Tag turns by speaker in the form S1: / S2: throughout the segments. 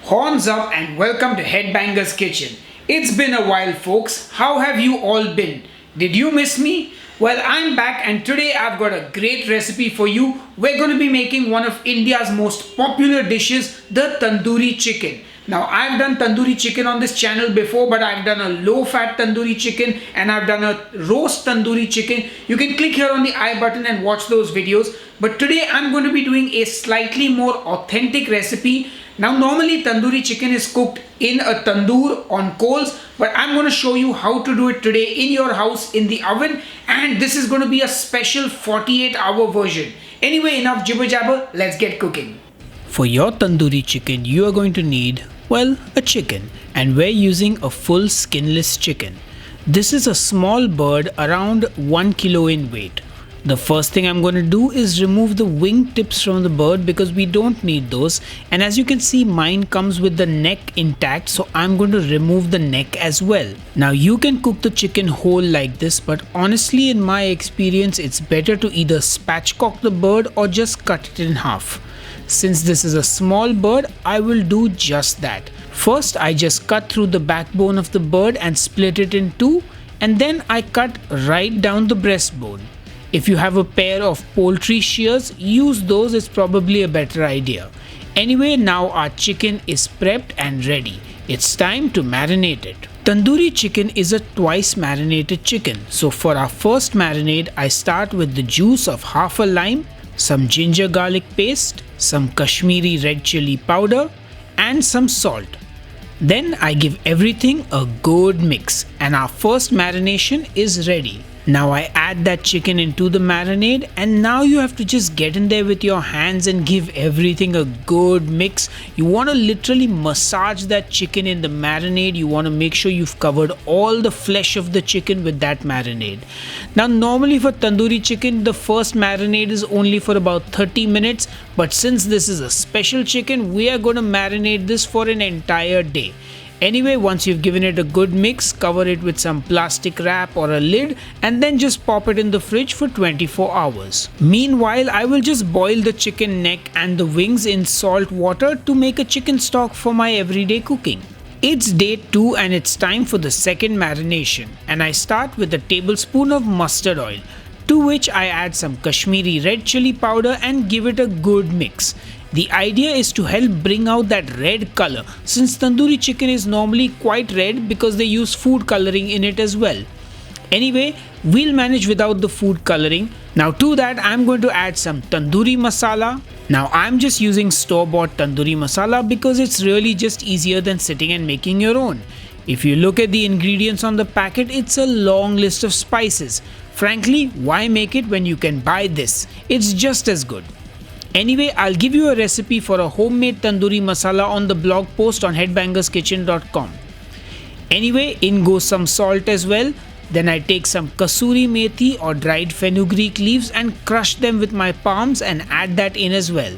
S1: Horns up and welcome to Headbanger's Kitchen. It's been a while, folks. How have you all been? Did you miss me? Well, I'm back and today I've got a great recipe for you. We're going to be making one of India's most popular dishes, the tandoori chicken. Now, I've done tandoori chicken on this channel before, but I've done a low-fat tandoori chicken and I've done a roast tandoori chicken. You can click here on the I button and watch those videos. But today I'm going to be doing a slightly more authentic recipe. Now, normally tandoori chicken is cooked in a tandoor on coals, but I'm going to show you how to do it today in your house in the oven, and this is going to be a special 48-hour version. Anyway, enough jibber jabber, let's get cooking.
S2: For your tandoori chicken, you are going to need, well, a chicken, and we're using a full skinless chicken. This is a small bird around 1 kilo in weight. The first thing I'm going to do is remove the wing tips from the bird because we don't need those, and as you can see, mine comes with the neck intact, so I'm going to remove the neck as well. Now you can cook the chicken whole like this, but honestly in my experience it's better to either spatchcock the bird or just cut it in half. Since this is a small bird, I will do just that. First I just cut through the backbone of the bird and split it in two, and then I cut right down the breastbone. If you have a pair of poultry shears, use those, it's probably a better idea. Anyway, now our chicken is prepped and ready. It's time to marinate it. Tandoori chicken is a twice marinated chicken. So for our first marinade, I start with the juice of half a lime, some ginger garlic paste, some Kashmiri red chili powder, and some salt. Then I give everything a good mix and our first marination is ready. Now I add that chicken into the marinade, and now you have to just get in there with your hands and give everything a good mix. You want to literally massage that chicken in the marinade. You want to make sure you've covered all the flesh of the chicken with that marinade. Now normally for tandoori chicken, the first marinade is only for about 30 minutes, but since this is a special chicken, we are going to marinate this for an entire day. Anyway, once you've given it a good mix, cover it with some plastic wrap or a lid and then just pop it in the fridge for 24 hours. Meanwhile, I will just boil the chicken neck and the wings in salt water to make a chicken stock for my everyday cooking. It's day 2 and it's time for the second marination, and I start with a tablespoon of mustard oil, to which I add some Kashmiri red chili powder and give it a good mix. The idea is to help bring out that red color, since tandoori chicken is normally quite red because they use food coloring in it as well. Anyway, we'll manage without the food coloring. Now to that I'm going to add some tandoori masala. Now I'm just using store-bought tandoori masala because it's really just easier than sitting and making your own. If you look at the ingredients on the packet, it's a long list of spices. Frankly, why make it when you can buy this? It's just as good. Anyway, I'll give you a recipe for a homemade tandoori masala on the blog post on headbangerskitchen.com. Anyway, in goes some salt as well. Then I take some kasuri methi or dried fenugreek leaves and crush them with my palms and add that in as well.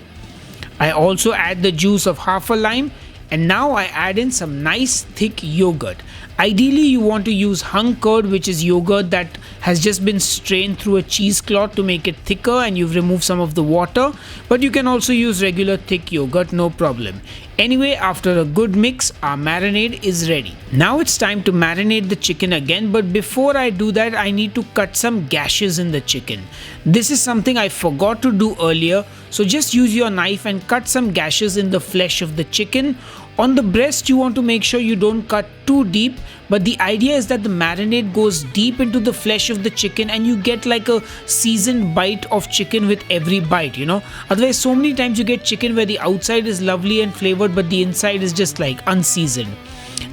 S2: I also add the juice of half a lime, and now I add in some nice thick yogurt. Ideally, you want to use hung curd, which is yogurt that has just been strained through a cheesecloth to make it thicker, and you've removed some of the water, but you can also use regular thick yogurt, no problem. Anyway, after a good mix, our marinade is ready. Now it's time to marinate the chicken again, but before I do that, I need to cut some gashes in the chicken. This is something I forgot to do earlier, so just use your knife and cut some gashes in the flesh of the chicken. On the breast, you want to make sure you don't cut too deep, but the idea is that the marinade goes deep into the flesh of the chicken and you get like a seasoned bite of chicken with every bite, you know. Otherwise, so many times you get chicken where the outside is lovely and flavored, but the inside is just like unseasoned.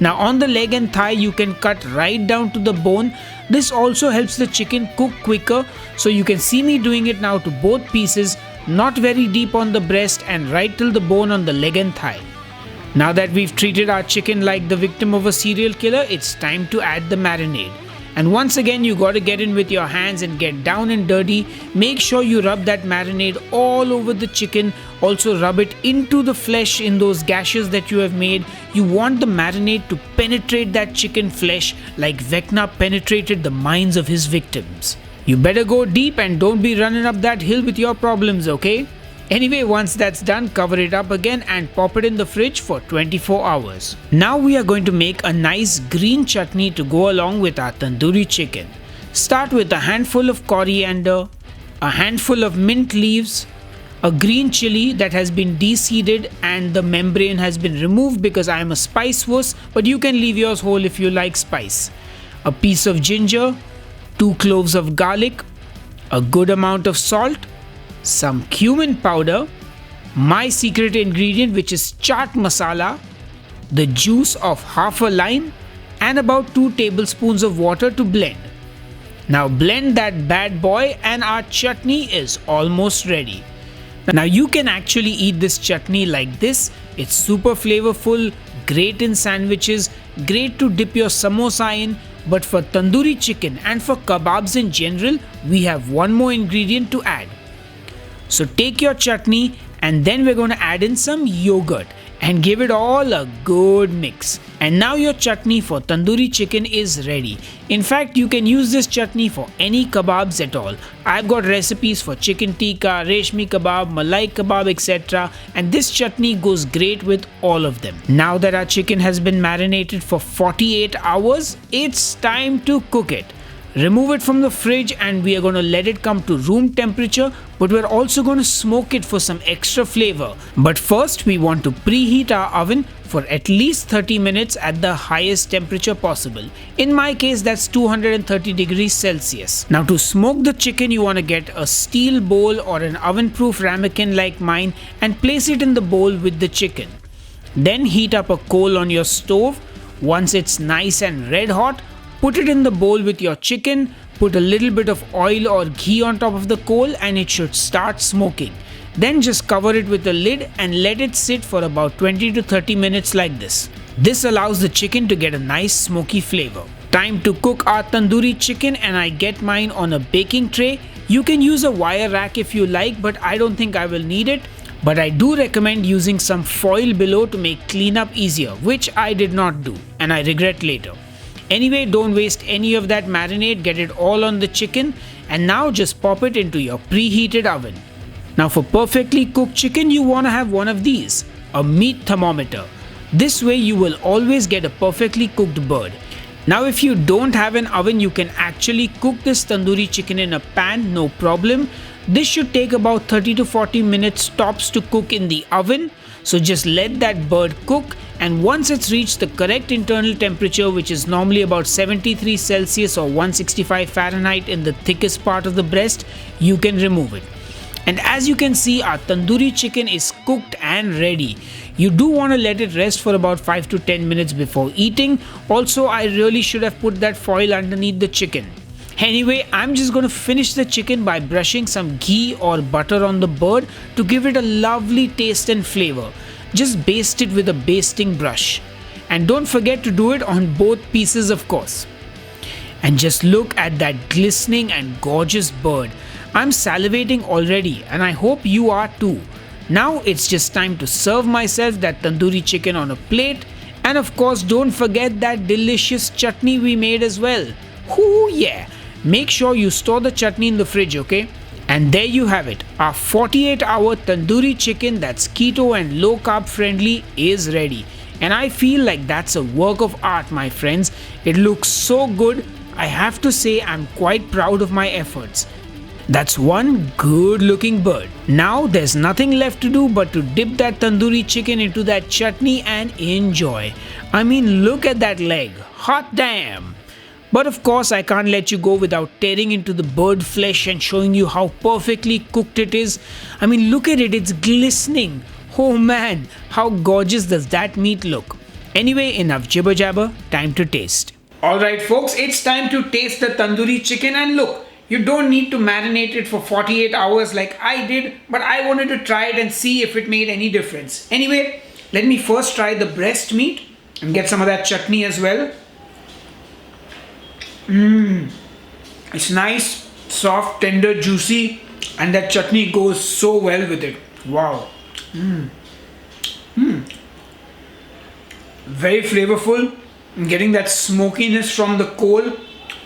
S2: Now on the leg and thigh, you can cut right down to the bone. This also helps the chicken cook quicker, so you can see me doing it now to both pieces, not very deep on the breast and right till the bone on the leg and thigh. Now that we've treated our chicken like the victim of a serial killer, it's time to add the marinade. And once again, you gotta get in with your hands and get down and dirty. Make sure you rub that marinade all over the chicken. Also rub it into the flesh in those gashes that you have made. You want the marinade to penetrate that chicken flesh like Vecna penetrated the minds of his victims. You better go deep and don't be running up that hill with your problems, okay? Anyway, once that's done, cover it up again and pop it in the fridge for 24 hours. Now we are going to make a nice green chutney to go along with our tandoori chicken. Start with a handful of coriander, a handful of mint leaves, a green chili that has been de-seeded and the membrane has been removed because I am a spice wuss, but you can leave yours whole if you like spice. A piece of ginger, 2 cloves of garlic, a good amount of salt, some cumin powder, my secret ingredient which is chaat masala, the juice of half a lime and about 2 tablespoons of water to blend. Now blend that bad boy and our chutney is almost ready. Now you can actually eat this chutney like this. It's super flavorful, great in sandwiches, great to dip your samosa in. But for tandoori chicken and for kebabs in general, we have one more ingredient to add. So take your chutney and then we're going to add in some yogurt and give it all a good mix. And now your chutney for tandoori chicken is ready. In fact, you can use this chutney for any kebabs at all. I've got recipes for chicken tikka, reshmi kebab, malai kebab, etc. And this chutney goes great with all of them. Now that our chicken has been marinated for 48 hours, it's time to cook it. Remove it from the fridge and we are going to let it come to room temperature, but we're also going to smoke it for some extra flavor. But first we want to preheat our oven for at least 30 minutes at the highest temperature possible. In my case that's 230 degrees Celsius. Now to smoke the chicken you want to get a steel bowl or an oven proof ramekin like mine and place it in the bowl with the chicken. Then heat up a coal on your stove. Once it's nice and red hot, put it in the bowl with your chicken, put a little bit of oil or ghee on top of the coal and it should start smoking. Then just cover it with a lid and let it sit for about 20 to 30 minutes like this. This allows the chicken to get a nice smoky flavor. Time to cook our tandoori chicken and I get mine on a baking tray. You can use a wire rack if you like, but I don't think I will need it. But I do recommend using some foil below to make cleanup easier, which I did not do and I regret later. Anyway, don't waste any of that marinade, get it all on the chicken and now just pop it into your preheated oven. Now for perfectly cooked chicken, you want to have one of these, a meat thermometer. This way you will always get a perfectly cooked bird. Now if you don't have an oven, you can actually cook this tandoori chicken in a pan, no problem. This should take about 30 to 40 minutes tops to cook in the oven. So just let that bird cook and once it's reached the correct internal temperature, which is normally about 73 Celsius or 165 Fahrenheit in the thickest part of the breast, you can remove it. And as you can see, our tandoori chicken is cooked and ready. You do want to let it rest for about 5 to 10 minutes before eating. Also, I really should have put that foil underneath the chicken. Anyway, I'm just going to finish the chicken by brushing some ghee or butter on the bird to give it a lovely taste and flavor. Just baste it with a basting brush. And don't forget to do it on both pieces, of course. And just look at that glistening and gorgeous bird. I'm salivating already and I hope you are too. Now it's just time to serve myself that tandoori chicken on a plate. And of course, don't forget that delicious chutney we made as well. Ooh yeah! Make sure you store the chutney in the fridge, okay? And there you have it. Our 48-hour tandoori chicken that's keto and low carb friendly is ready. And I feel like that's a work of art, my friends. It looks so good. I have to say I'm quite proud of my efforts. That's one good looking bird. Now there's nothing left to do but to dip that tandoori chicken into that chutney and enjoy. I mean, look at that leg. Hot damn! But of course, I can't let you go without tearing into the bird flesh and showing you how perfectly cooked it is. I mean, look at it, it's glistening. Oh man, how gorgeous does that meat look? Anyway, enough jibber jabber, time to taste.
S1: Alright folks, it's time to taste the tandoori chicken and look, you don't need to marinate it for 48 hours like I did, but I wanted to try it and see if it made any difference. Anyway, let me first try the breast meat and get some of that chutney as well. It's nice, soft, tender, juicy, and that chutney goes so well with it. Wow. Very flavorful. I'm getting that smokiness from the coal.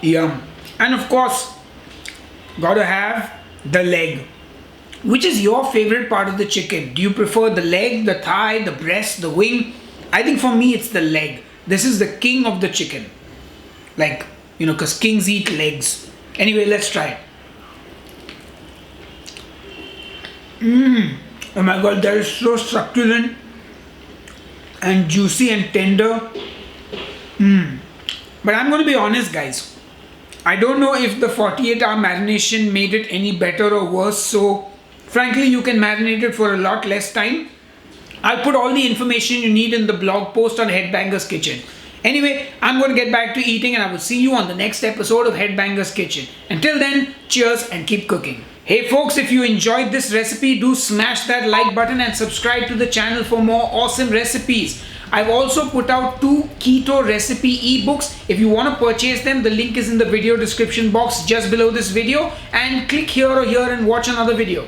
S1: Yum. And of course, gotta have the leg. Which is your favorite part of the chicken? Do you prefer the leg, the thigh, the breast, the wing? I think for me it's the leg. This is the king of the chicken. Like, because kings eat legs. Anyway, let's try it. Oh my god, that is so succulent and juicy and tender. But I'm going to be honest, guys. I don't know if the 48-hour marination made it any better or worse. So, frankly, you can marinate it for a lot less time. I'll put all the information you need in the blog post on Headbangers Kitchen. Anyway, I'm going to get back to eating and I will see you on the next episode of Headbangers Kitchen. Until then, cheers and keep cooking. Hey folks, if you enjoyed this recipe, do smash that like button and subscribe to the channel for more awesome recipes. I've also put out 2 keto recipe ebooks. If you want to purchase them, the link is in the video description box just below this video, and click here or here and watch another video.